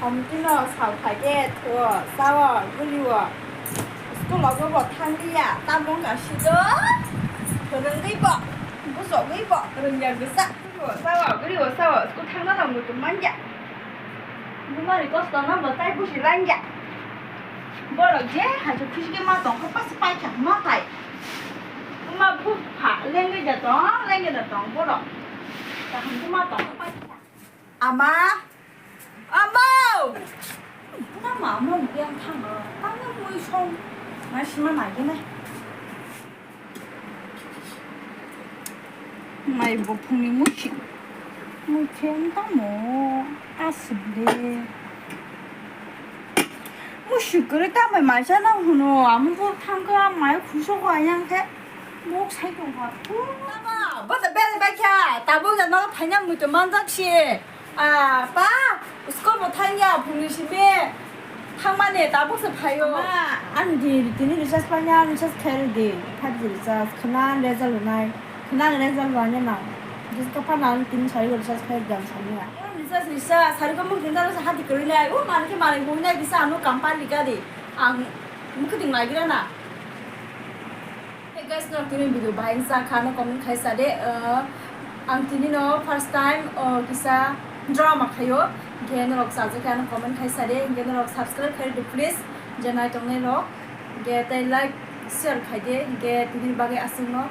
엄지는 사파게 더 싸워 그리워 스쿨하고 뭐 탕리야 땀뭔가 시죠 그런 거 입어 무서 거 입어 그런 게 싸 그리워 싸워 스쿨 탕나는 것도 많냐 누나리 거스다나 뭐 딸부시 란냐 뭐라지 아주 크시게만 동 컵바스 파이차 뭐 하이 엄마 부파 랭게자 동 랭게자 동 보러 자 한두마 동 컵바스 아마 아마那妈妈不让看啊，当然不会冲，买什么买的呢？买不碰的木行，木天大么，阿是的。木是个大买买下那很多，俺们不看个买苦说话样开，木才种花。那么，不是别的别看，大部分那个太阳没得忙着去。아, 빠! 스쿨 못하냐, 봉리심에 탕만에 나복스 파요. 안디, 디니 리사스 파냐, 리사스 캐르디. 파디 리사스, 그난 레잘 나이. 그난 레잘 와냐나. 리사스 파나는 디니 사리고 리사스 캐르디 안 사냐. 리사스 리사, 사리고 뭐 괜찮아서 하디 그러냐. 오, 많게 많이 보냐, 리사 안오 깜빨리가디. 안, 무크딩 말기라나. Hey guys, no, tinin video bahin sa khana comment khai sa de. Ang tinin no, first time, kisa drama khayo gen rok sa kan comment khai sare gen rok subscribe khai de please janai tongne rok ge tai like share khai de ge tin bage asung no